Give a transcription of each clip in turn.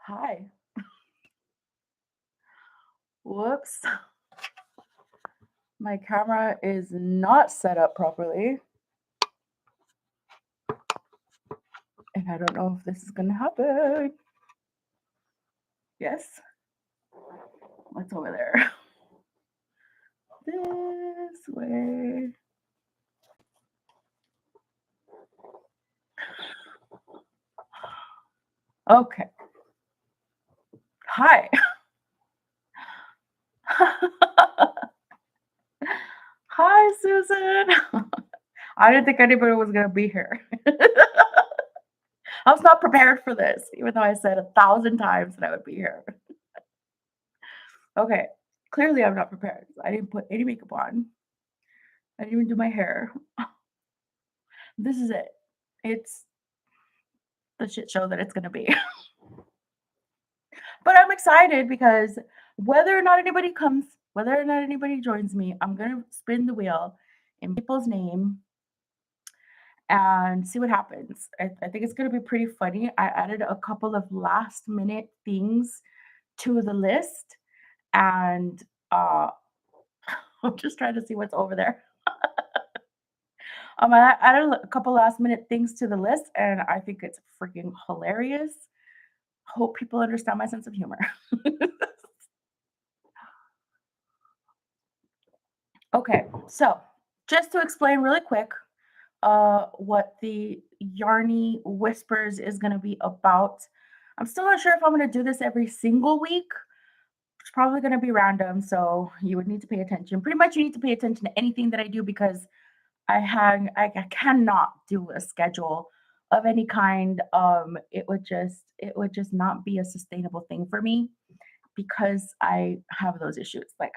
Hi. Whoops. My camera is not set up properly. And I don't know if this is going to happen. Yes. What's over there? This way. Okay. Hi. Hi, Susan. I didn't think anybody was going to be here. I was not prepared for this, even though I said 1,000 times that I would be here. Okay. Clearly, I'm not prepared. I didn't put any makeup on. I didn't even do my hair. This is it. It's the shit show that it's going to be. But I'm excited because whether or not anybody comes, whether or not anybody joins me, I'm going to spin the wheel in people's name and see what happens. I think it's going to be pretty funny. I added a couple of last minute things to the list and I'm just trying to see what's over there. I added a couple last minute things to the list and I think it's freaking hilarious. Hope people understand my sense of humor. Okay, so just to explain really quick, what the Yarney Whispers is going to be about. I'm still not sure if I'm going to do this every single week. It's probably going to be random, so you would need to pay attention. Pretty much, you need to pay attention to anything that I do because I cannot do a schedule of any kind. It would just not be a sustainable thing for me because I have those issues. Like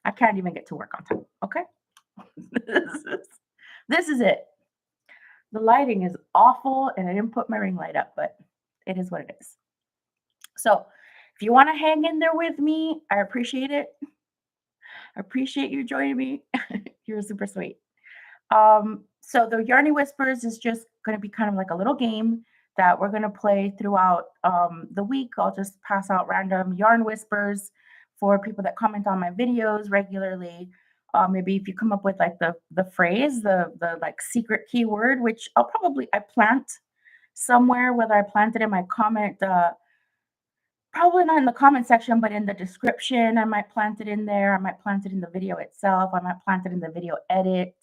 I can't even get to work on time. Okay, this is this is it. The lighting is awful, and I didn't put my ring light up, but it is what it is. So, if you want to hang in there with me, I appreciate it. I appreciate you joining me. You're super sweet. So the Yarny Whispers is just going to be kind of like a little game that we're going to play throughout the week. I'll just pass out random yarn whispers for people that comment on my videos regularly. Maybe if you come up with like the phrase, the like secret keyword, which I plant somewhere, whether I plant it in my comment, probably not in the comment section, but in the description. I might plant it in there. I might plant it in the video itself. I might plant it in the video edit.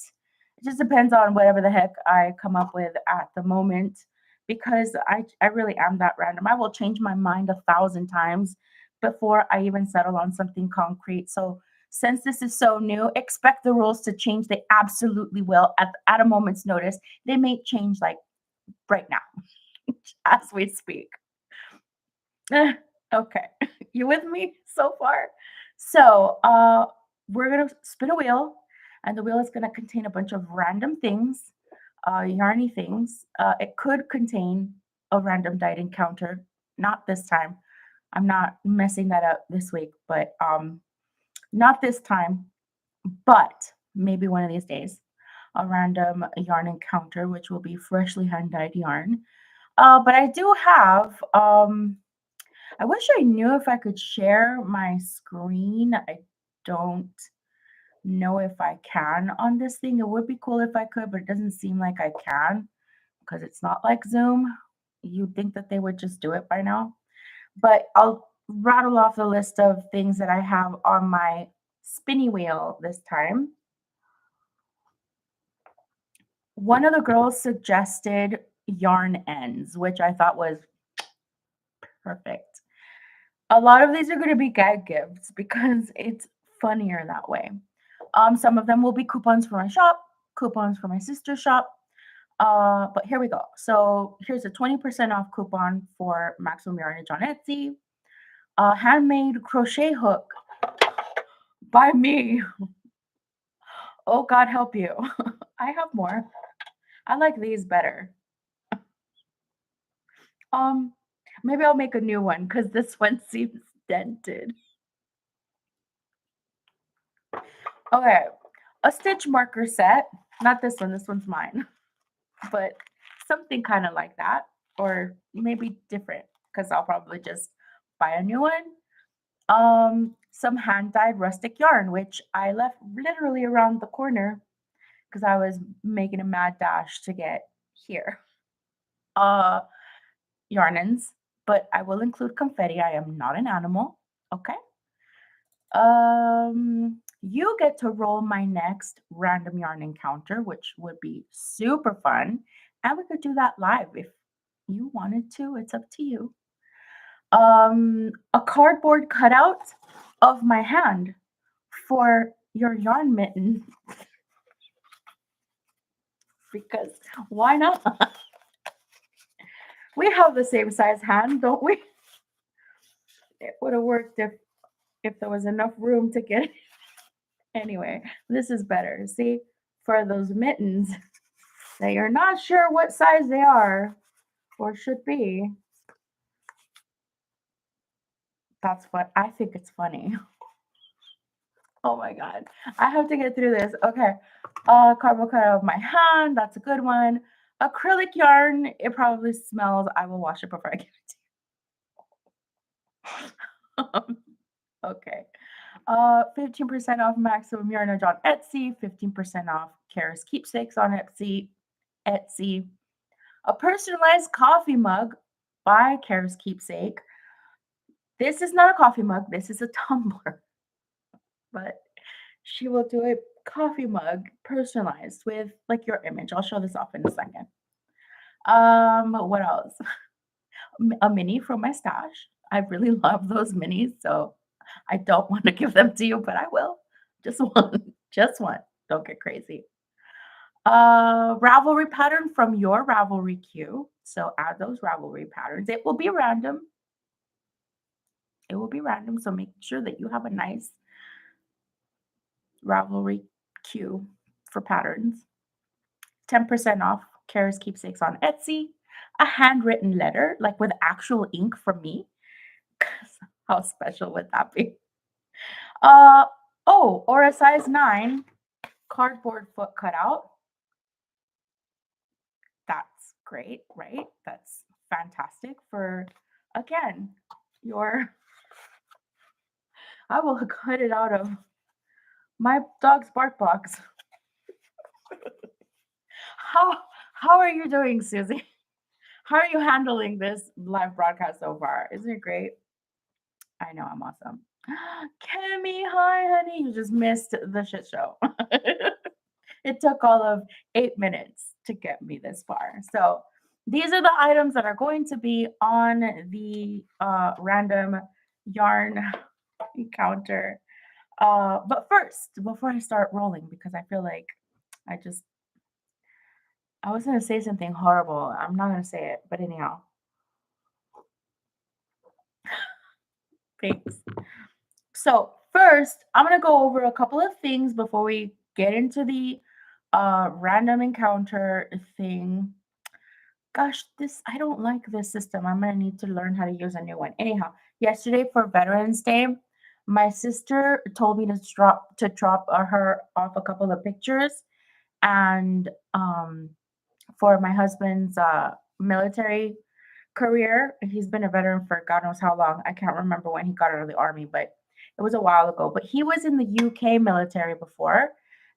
It just depends on whatever the heck I come up with at the moment because I really am that random. I will change my mind 1,000 times before I even settle on something concrete. So since this is so new, expect the rules to change. They absolutely will at a moment's notice. They may change like right now as we speak. Okay. You with me so far? So, we're gonna spin a wheel, and the wheel is gonna contain a bunch of random things, yarny things. It could contain a random dyed encounter. Not this time. I'm not messing that up this week, but not this time. But maybe one of these days, a random yarn encounter, which will be freshly hand dyed yarn. But I do have I wish I knew if I could share my screen. I don't know if I can on this thing. It would be cool if I could, but it doesn't seem like I can because it's not like Zoom. You'd think that they would just do it by now. But I'll rattle off the list of things that I have on my spinny wheel this time. One of the girls suggested yarn ends, which I thought was perfect. A lot of these are going to be gag gifts because it's funnier that way. Some of them will be coupons for my shop, coupons for my sister's shop. But here we go. So here's a 20% off coupon for Maximum Yarnage on Etsy. Handmade crochet hook by me. Oh, God help you. I have more. I like these better. Um, Maybe I'll make a new one because this one seems dented. Okay, a stitch marker set. Not this one. This one's mine. But something kind of like that, or maybe different because I'll probably just buy a new one. Some hand-dyed rustic yarn, which I left literally around the corner because I was making a mad dash to get here. Uh, Yarnins, but I will include confetti. I am not an animal. Okay. You get to roll my next random yarn encounter, which would be super fun. And we could do that live if you wanted to. It's up to you. A cardboard cutout of my hand for your yarn mitten because why not? We have the same size hand, don't we? It would have worked if there was enough room to get it. Anyway, this is better. See, for those mittens that you're not sure what size they are or should be. That's what I think it's funny. Oh my god. I have to get through this. Okay. Cardboard cutout of my hand. That's a good one. Acrylic yarn. It probably smells. I will wash it before I give it to you. Okay. 15% off maximum Yarnage on Etsy, 15% off Kara's keepsakes on Etsy. A personalized coffee mug by Kara's keepsake. This is not a coffee mug, this is a tumbler. But she will do a coffee mug personalized with like your image. I'll show this off in a second. What else? A mini from my stash. I really love those minis, so I don't want to give them to you, but I will. Just one. Just one. Don't get crazy. Ravelry pattern from your Ravelry queue. So add those Ravelry patterns. It will be random. It will be random. So make sure that you have a nice Ravelry queue for patterns. 10% off Kara's keepsakes on Etsy. A handwritten letter, like with actual ink from me. How special would that be? Oh, or a size 9 cardboard foot cutout. That's great, right? That's fantastic for, again, your, I will cut it out of my dog's bark box. How are you doing, Susie? How are you handling this live broadcast so far? Isn't it great? I know I'm awesome. Kemi, hi, honey. You just missed the shit show. It took all of 8 minutes to get me this far. So these are the items that are going to be on the random yarn encounter. But first, before I start rolling, because I feel like I was going to say something horrible. I'm not going to say it, but anyhow. Thanks. So first, I'm going to go over a couple of things before we get into the random encounter thing. Gosh, I don't like this system. I'm going to need to learn how to use a new one. Anyhow, yesterday for Veterans Day, my sister told me to drop her off a couple of pictures, and for my husband's military career. He's been a veteran for God knows how long. I can't remember when he got out of the army, but it was a while ago. But he was in the UK military before,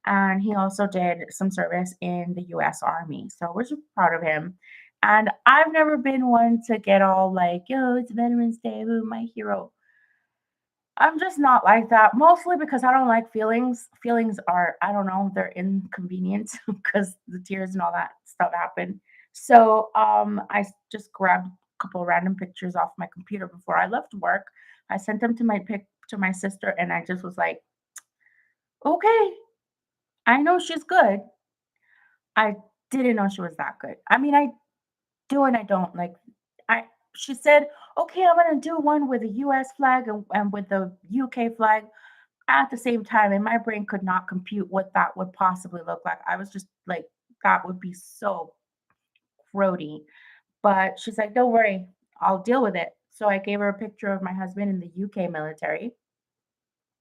and he also did some service in the US Army. So we're super proud of him. And I've never been one to get all like, yo, it's Veterans Day, who my hero. I'm just not like that, mostly because I don't like feelings. Feelings are, I don't know, they're inconvenient because the tears and all that stuff happen. So just grabbed a couple random pictures off my computer before I left work. I sent them to my sister, and I just was like, okay, I know she's good. I didn't know she was that good. I mean, I do and I don't. Like, she said, okay, I'm gonna do one with the US flag and with the UK flag at the same time. And my brain could not compute what that would possibly look like. I was just like, that would be so grody. But she's like, don't worry, I'll deal with it. So I gave her a picture of my husband in the UK military.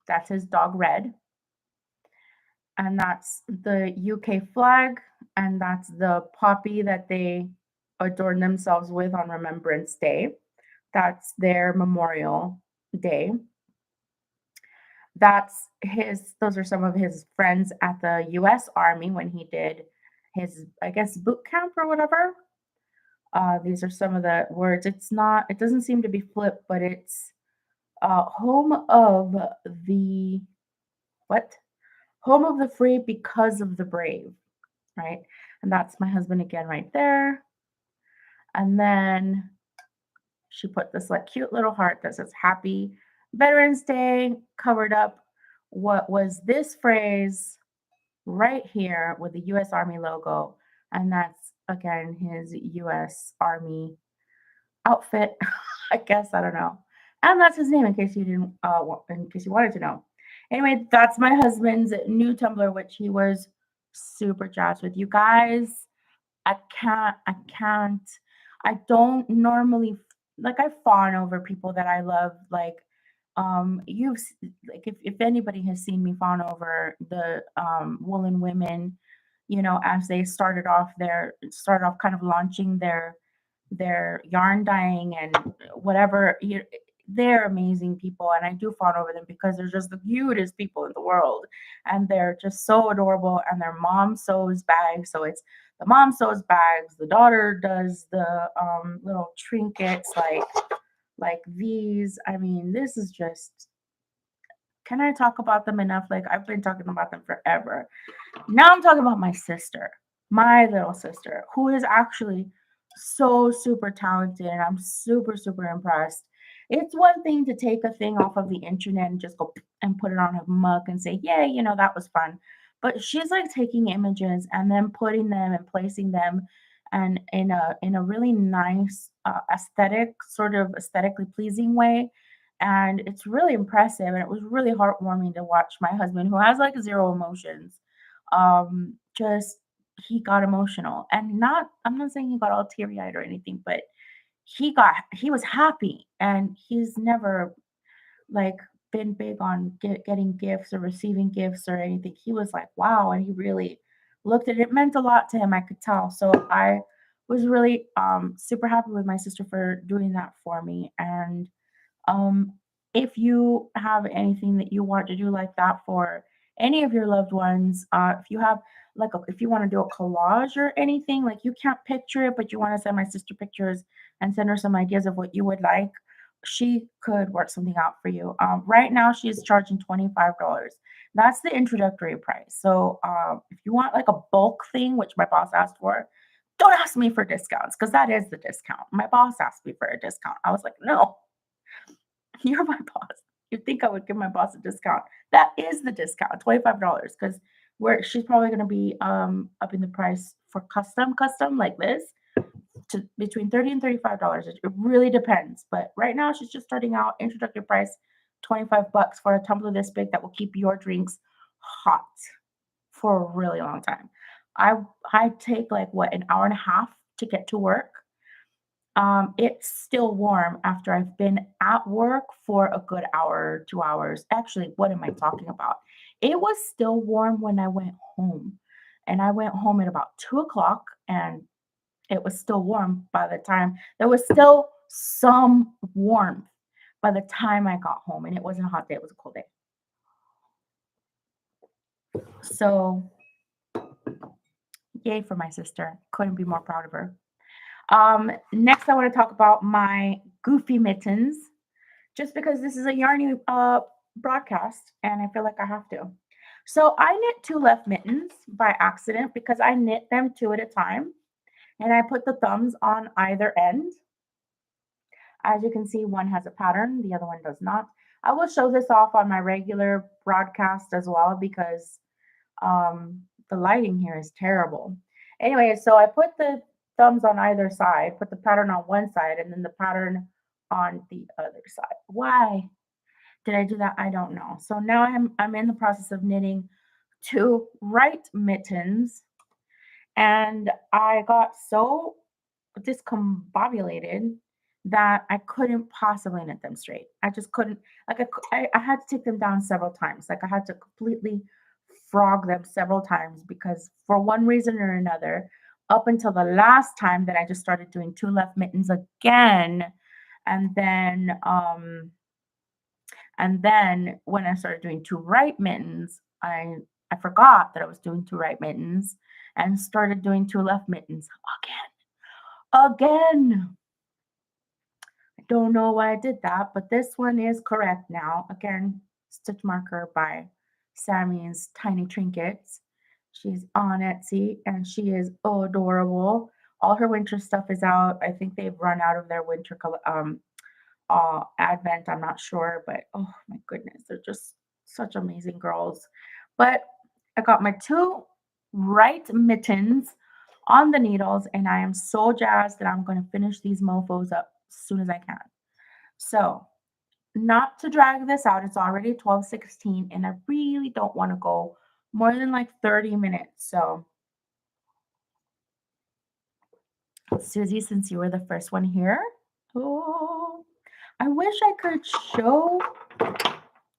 That's his dog Red. And that's the UK flag. And that's the poppy that they adorn themselves with on Remembrance Day. That's their Memorial Day. Those are some of his friends at the US Army when he did his, I guess, boot camp or whatever. These are some of the words. It doesn't seem to be flipped, but it's home of the, what? Home of the free because of the brave, right? And that's my husband again right there. And then she put this like cute little heart that says Happy Veterans Day, covered up what was this phrase right here with the US Army logo. And that's again his US Army outfit, I guess. I don't know. And that's his name in case you didn't in case you wanted to know. Anyway, that's my husband's new Tumblr, which he was super jazzed with. You guys, I can't. I don't normally like I fawn over people that I love. Like, like if anybody has seen me fawn over the woolen women, as they started off kind of launching their yarn dyeing and whatever. They're amazing people, and I do fawn over them because they're just the cutest people in the world, and they're just so adorable. And their mom sews bags, so it's the mom sews bags, the daughter does the little trinkets like these. I mean, this is just. Can I talk about them enough? Like I've been talking about them forever. Now I'm talking about my sister, my little sister, who is actually so super talented, and I'm super, super impressed. It's one thing to take a thing off of the internet and just go and put it on a mug and say, "Yay, that was fun." But she's like taking images and then putting them and placing them and in a really nice aesthetic, sort of aesthetically pleasing way. And it's really impressive, and it was really heartwarming to watch my husband, who has like zero emotions, just he got emotional, and not I'm not saying he got all teary-eyed or anything, but he was happy, and he's never like been big on getting gifts or receiving gifts or anything. He was like, wow, and he really looked at it. It meant a lot to him, I could tell. So I was really super happy with my sister for doing that for me. And um, if you have anything that you want to do like that for any of your loved ones, if you have if you want to do a collage or anything, like you can't picture it, but you want to send my sister pictures and send her some ideas of what you would like, she could work something out for you. Right now, she is charging $25. That's the introductory price. So if you want like a bulk thing, which my boss asked for, don't ask me for discounts because that is the discount. My boss asked me for a discount. I was like, no, you're my boss. You'd think I would give my boss a discount. That is the discount, $25, because where she's probably gonna be upping the price for custom like this to between 30 and $35. It really depends. But right now she's just starting out, introductory price, 25 bucks for a tumbler this big that will keep your drinks hot for a really long time. I I take like what, an hour and a half to get to work. It's still warm after I've been at work for a good hour, 2 hours. Actually, what am I talking about? It was still warm when I went home. And I went home at about 2 o'clock, and it was still warm by the time there was still some warmth by the time I got home. And it wasn't a hot day, it was a cold day. So yay for my sister. Couldn't be more proud of her. Next, I want to talk about my goofy mittens, just because this is a Yarney broadcast, and I feel like I have to. So I knit two left mittens by accident because I knit them two at a time, and I put the thumbs on either end. As you can see, one has a pattern, the other one does not. I will show this off on my regular broadcast as well because the lighting here is terrible. Anyway, so I put the thumbs on either side, put the pattern on one side, and then the pattern on the other side. Why did I do that? I don't know. So now I'm in the process of knitting two right mittens, and I got so discombobulated that I couldn't possibly knit them straight. I just couldn't. Like I had to take them down several times. Like I had to completely frog them several times because for one reason or another, up until the last time that I just started doing two left mittens again, And then when I started doing two right mittens, I forgot that I was doing two right mittens and started doing two left mittens again. I don't know why I did that, but this one is correct now. Again, stitch marker by Sammy's Tiny Trinkets. She's on Etsy and she is adorable. All her winter stuff is out. I think they've run out of their winter advent. I'm not sure, but oh my goodness, they're just such amazing girls. But I got my two right mittens on the needles, and I am so jazzed that I'm going to finish these mofos up as soon as I can. So, not to drag this out, it's already 12:16, and I really don't want to go more than like 30 minutes. So, Susie, since you were the first one here, oh, I wish I could show.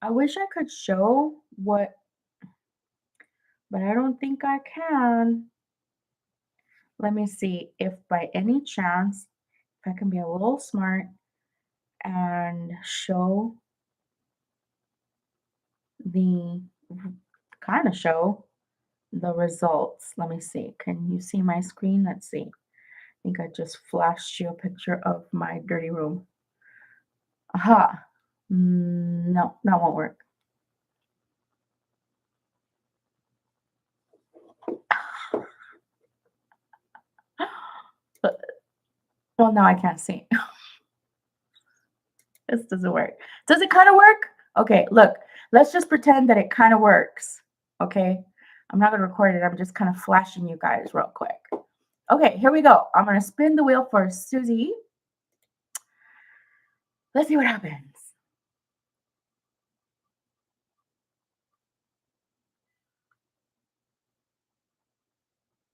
I wish I could show what, but I don't think I can. Let me see if by any chance, if I can be a little smart and show the kind of show the results. Let me see. Can you see my screen? Let's see. I think I just flashed you a picture of my dirty room. Aha. No, that won't work. Well, now I can't see. This doesn't work. Does it kind of work? Okay, look, let's just pretend that it kind of works. Okay, I'm not going to record it. I'm just kind of flashing you guys real quick. Okay, here we go. I'm going to spin the wheel for Susie. Let's see what happens.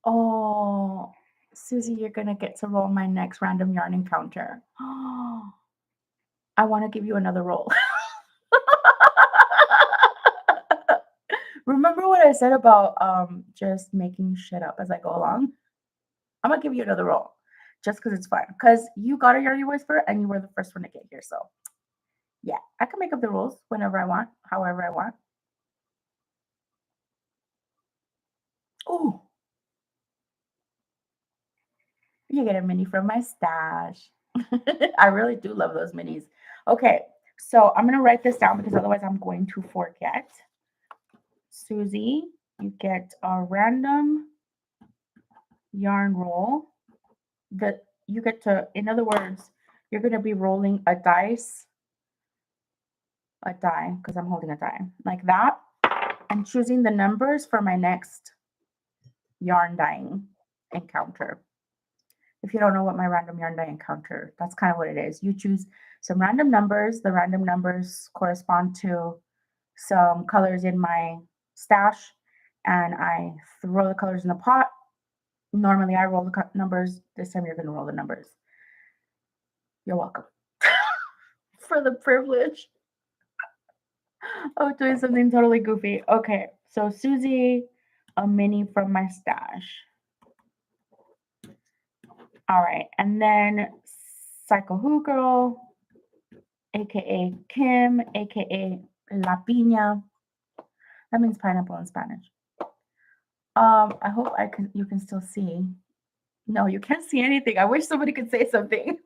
Oh, Susie, you're going to get to roll my next random yarn encounter. Oh, I want to give you another roll. Remember what I said about just making shit up as I go along? I'm gonna give you another roll just because it's fun. Because you got a Yarny Whisper and you were the first one to get here. So yeah, I can make up the rules whenever I want, however I want. Oh, you get a mini from my stash. I really do love those minis. Okay, so I'm gonna write this down because otherwise I'm going to forget. Susie, you get a random yarn roll that you get to, in other words, you're going to be rolling a die, because I'm holding a die, like that, and choosing the numbers for my next yarn dyeing encounter. If you don't know what my random yarn dye encounter, that's kind of what it is. You choose some random numbers. The random numbers correspond to some colors in my stash, and I throw the colors in the pot. Normally, I roll the numbers. This time, you're going to roll the numbers. You're welcome for the privilege of doing something totally goofy. Okay, so Susie, a mini from my stash. All right, and then Psycho Who Girl, aka Kim, aka La Piña. That means pineapple in Spanish. I hope you can still see. No, you can't see anything. I wish somebody could say something.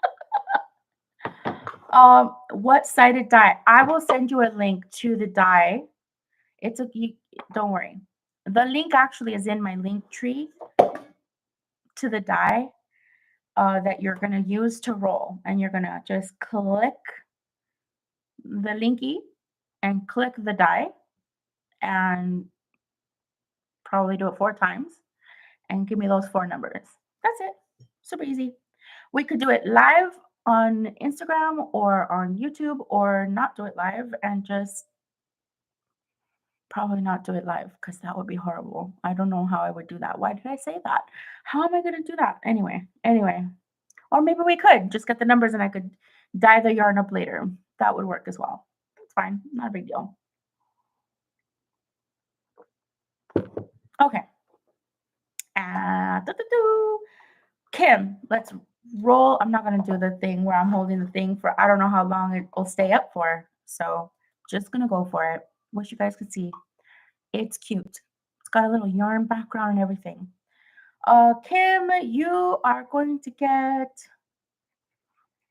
What sided die? I will send you a link to the die. Don't worry. The link actually is in my link tree to the die that you're going to use to roll. And you're going to just click the linky and click the die and probably do it 4 times and give me those 4 numbers. That's it. Super easy. We could do it live on Instagram or on YouTube, or not do it live and just probably not do it live because that would be horrible. I don't know how I would do that. Why did I say that? How am I going to do that? Anyway. Or maybe we could just get the numbers and I could dye the yarn up later. That would work as well. It's fine. Not a big deal. Okay. Kim, let's roll. I'm not going to do the thing where I'm holding the thing for I don't know how long it will stay up for. So just going to go for it. Wish you guys could see. It's cute. It's got a little yarn background and everything. Kim, you are going to get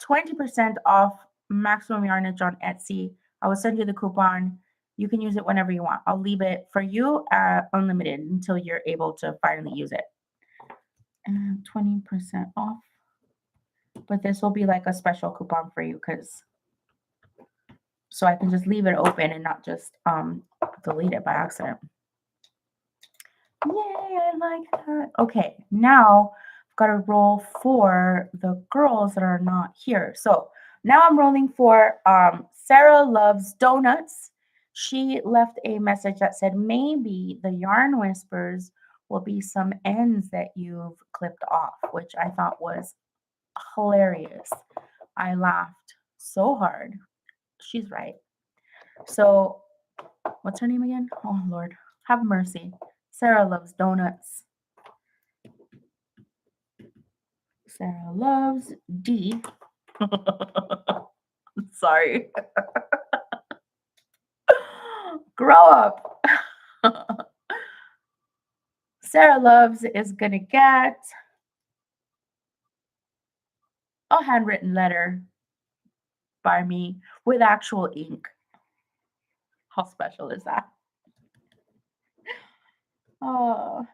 20% off maximum yarnage on Etsy. I will send you the coupon. You can use it whenever you want. I'll leave it for you unlimited until you're able to finally use it. And 20% off. But this will be like a special coupon for you because so I can just leave it open and not just delete it by accident. Yay, I like that. Okay, now I've got to roll for the girls that are not here. So now I'm rolling for Sarah Loves Donuts. She left a message that said maybe the yarn whispers will be some ends that you've clipped off, which I thought was hilarious. I laughed so hard. She's right. So what's her name again? Oh, Lord. Have mercy. Sarah Loves Donuts. Sarah Loves D. Sorry. Grow up. Sarah Loves is going to get a handwritten letter by me with actual ink. How special is that? Oh.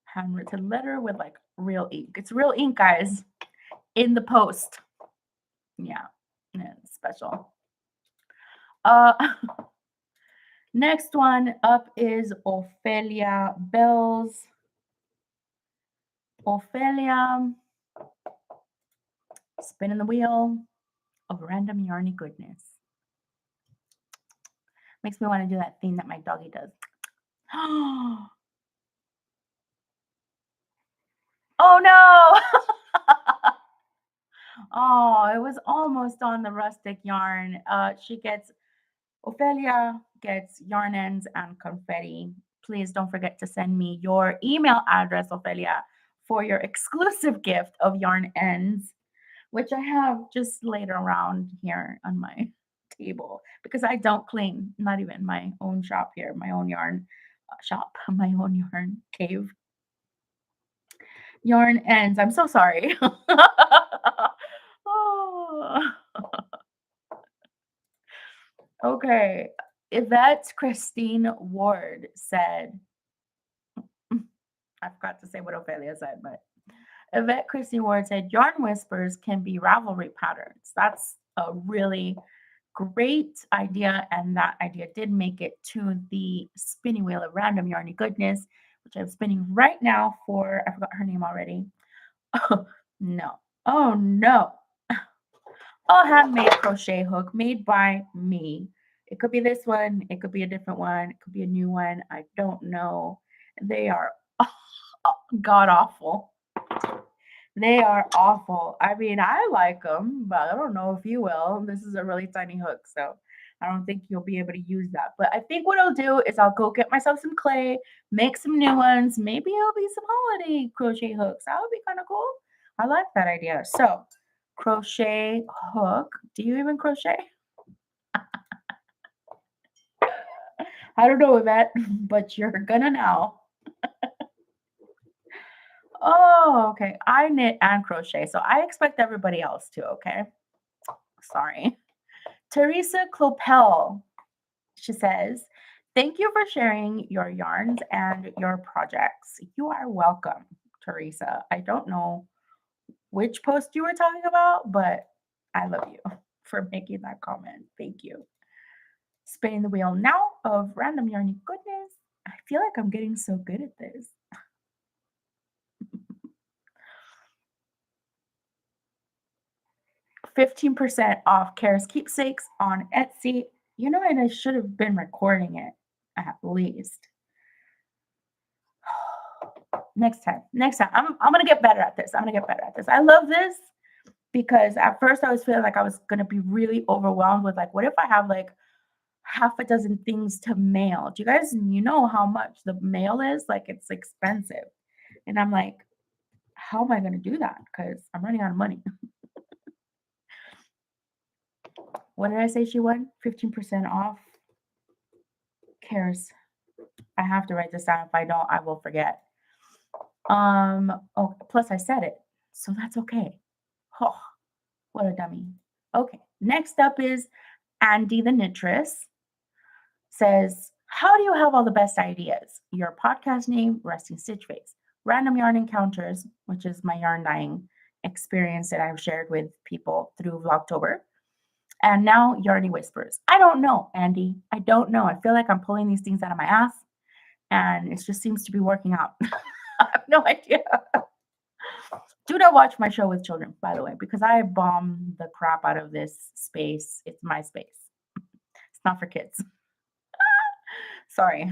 Handwritten letter with like real ink. It's real ink, guys, in the post. Yeah, it's special. Next one up is Ophelia Bells. Ophelia, spinning the wheel of random yarny goodness. Makes me want to do that thing that my doggy does. Oh no! Oh, it was almost on the rustic yarn. Ophelia gets yarn ends and confetti. Please don't forget to send me your email address, Ophelia, for your exclusive gift of yarn ends, which I have just laid around here on my table because I don't clean, not even my own shop here, my own yarn shop, my own yarn cave. Yarn ends. I'm so sorry. Oh. Okay. Yvette Christine Ward said, I forgot to say what Ophelia said, but Yvette Christine Ward said, yarn whispers can be ravelry patterns. That's a really great idea. And that idea did make it to the spinning wheel of random yarny goodness, which I'm spinning right now for, I forgot her name already. Oh, no. Oh, no. A handmade crochet hook made by me. It could be this one. It could be a different one. It could be a new one. I don't know. They are god awful. They are awful. I mean, I like them, but I don't know if you will. This is a really tiny hook, so I don't think you'll be able to use that. But I think what I'll do is I'll go get myself some clay, make some new ones. Maybe it'll be some holiday crochet hooks. That would be kind of cool. I like that idea. So, crochet hook. Do you even crochet? I don't know that, but you're gonna now. Oh, okay. I knit and crochet, so I expect everybody else to, okay? Sorry. Teresa Clopel, she says, thank you for sharing your yarns and your projects. You are welcome, Teresa. I don't know which post you were talking about, but I love you for making that comment. Thank you. Spinning the wheel now of random yarny goodness. I feel like I'm getting so good at this. 15% off Kara's Keepsakes on Etsy. You know, and I should have been recording it at least. Next time. I'm gonna get better at this. I love this because at first I was feeling like I was gonna be really overwhelmed with like, what if I have like half a dozen things to mail? Do you know how much the mail is? Like it's expensive. And I'm like, how am I going to do that? Because I'm running out of money. What did I say she won? 15% off. Cares. I have to write this down. If I don't, I will forget. Oh, plus I said it, so that's okay. Oh, what a dummy. Okay, next up is Andy the Knitress. Says, how do you have all the best ideas? Your podcast name, Resting Stitch Face. Random yarn encounters, which is my yarn dyeing experience that I've shared with people through Vlogtober. And now Yarney Whispers. I don't know, Andy. I don't know. I feel like I'm pulling these things out of my ass and it just seems to be working out. I have no idea. Do not watch my show with children, by the way, because I bomb the crap out of this space. It's my space. It's not for kids. Sorry.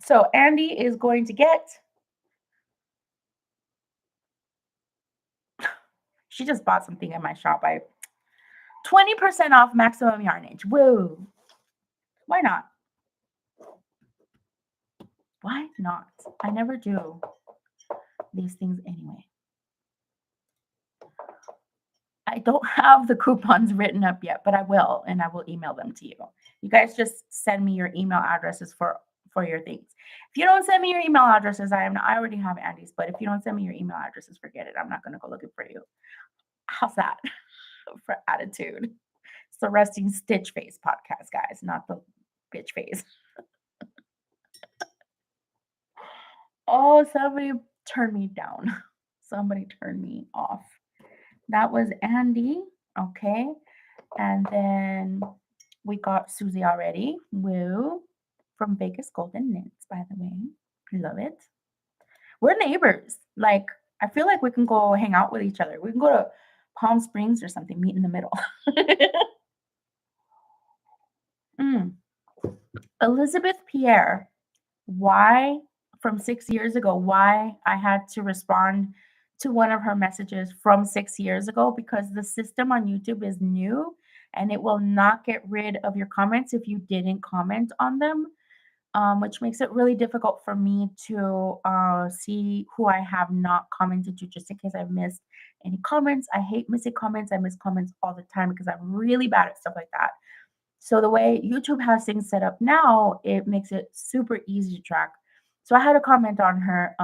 So Andy is going to get, she just bought something in my shop. 20% off maximum Yarnage. Woo. Why not? Why not? I never do these things anyway. I don't have the coupons written up yet, but I will, and I will email them to you. You guys just send me your email addresses for your things. If you don't send me your email addresses, I already have Andy's, but if you don't send me your email addresses, forget it. I'm not going to go looking for you. How's that for attitude? It's the Resting Stitch Face podcast, guys, not the bitch face. Oh, somebody turned me down. Somebody turned me off. That was Andy. Okay. And then we got Susie already. Woo. From Vegas Golden Knits, by the way. Love it. We're neighbors. Like, I feel like we can go hang out with each other. We can go to Palm Springs or something, meet in the middle. Elizabeth Pierre, why, from 6 years ago, why I had to respond to one of her messages from 6 years ago, because the system on YouTube is new and it will not get rid of your comments if you didn't comment on them, which makes it really difficult for me to see who I have not commented to, just in case I've missed any comments. I hate missing comments. I miss comments all the time because I'm really bad at stuff like that. So the way YouTube has things set up now, it makes it super easy to track. So I had a comment on her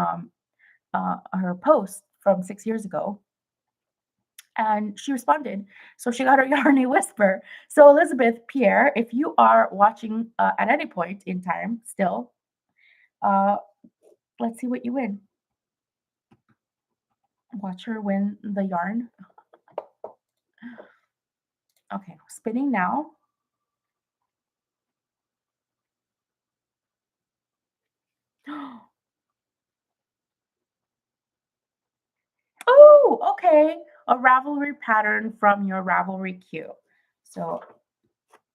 post from 6 years ago, and she responded. So she got her Yarney Whisper. So Elizabeth Pierre, if you are watching at any point in time still, let's see what you win. Watch her win the yarn. Okay, spinning now. Oh, okay. A Ravelry pattern from your Ravelry queue. So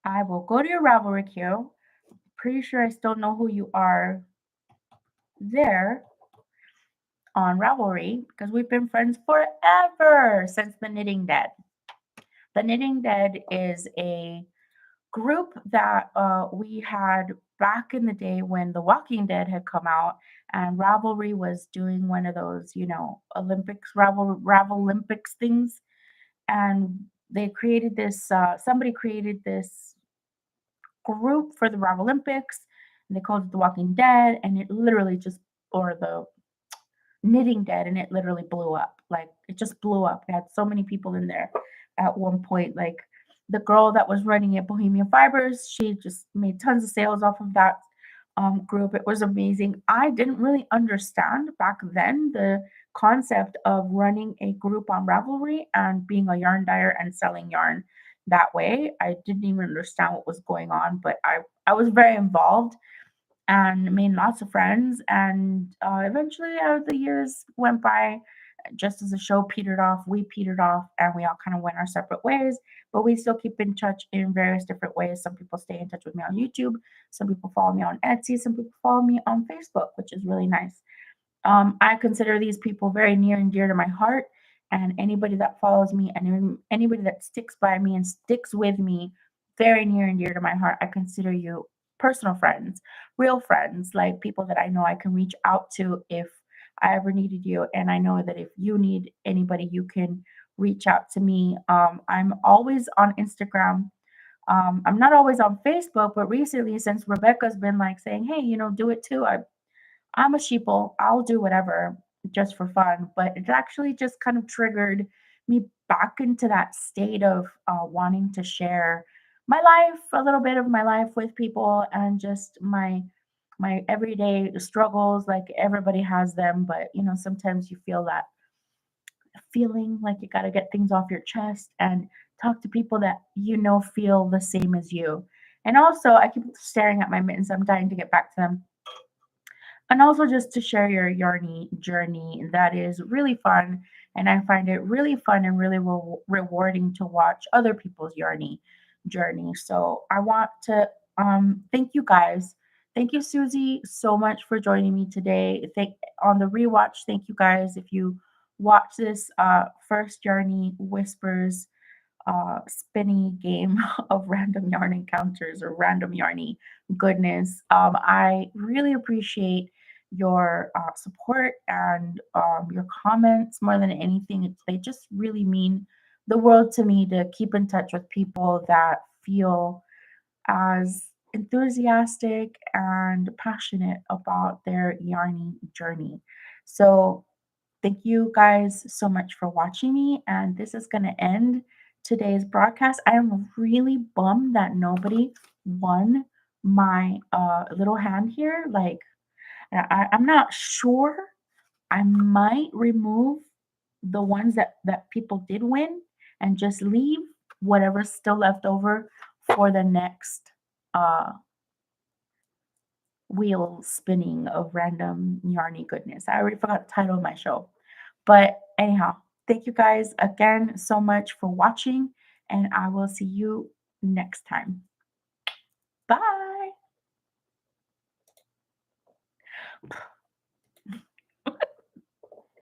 I will go to your Ravelry queue. Pretty sure I still know who you are there on Ravelry because we've been friends forever since the Knitting Dead. The Knitting Dead is a group that we had back in the day when The Walking Dead had come out, and Ravelry was doing one of those, Olympics, Olympics things, and they created this. Somebody created this group for the Ravel Olympics, and they called it The Walking Dead, and it literally just, or the Knitting Dead, and it literally blew up. Like, it just blew up. It had so many people in there at one point. Like, the girl that was running it, Bohemian Fibers, she just made tons of sales off of that group. It was amazing. I didn't really understand back then the concept of running a group on Ravelry and being a yarn dyer and selling yarn that way. I didn't even understand what was going on, but I was very involved and made lots of friends. And eventually, as the years went by, just as the show petered off, we petered off, and we all kind of went our separate ways. But we still keep in touch in various different ways. Some people stay in touch with me on YouTube. Some people follow me on Etsy. Some people follow me on Facebook, which is really nice. I consider these people very near and dear to my heart. And anybody that follows me and anybody that sticks by me and sticks with me, very near and dear to my heart, I consider you personal friends, real friends, like people that I know I can reach out to if I ever needed you. And I know that if you need anybody, you can reach out to me. I'm always on Instagram. I'm not always on Facebook, but recently, since Rebecca's been like saying, "Hey, do it too," I'm a sheeple. I'll do whatever just for fun. But it actually just kind of triggered me back into that state of wanting to share my life, a little bit of my life with people, and just my everyday struggles. Like everybody has them, but sometimes you feel that feeling like you got to get things off your chest and talk to people that feel the same as you. And also, I keep staring at my mittens. I'm dying to get back to them. And also just to share your Yarny journey. That is really fun. And I find it really fun and really rewarding to watch other people's Yarny journey. So I want to thank you guys. Thank you, Susie, so much for joining me today. Thank on the rewatch. Thank you guys. If you watch this first Yarny Whispers spinny game of random yarn encounters or random yarny goodness. I really appreciate your support and your comments more than anything. They just really mean the world to me to keep in touch with people that feel as enthusiastic and passionate about their yarning journey. So thank you guys so much for watching me. And this is going to end today's broadcast. I am really bummed that nobody won my little hand here. Like, I'm not sure. I might remove the ones that people did win and just leave whatever's still left over for the next uh wheel spinning of random yarny goodness. I already forgot the title of my show. But anyhow, thank you guys again so much for watching, and I will see you next time. Bye.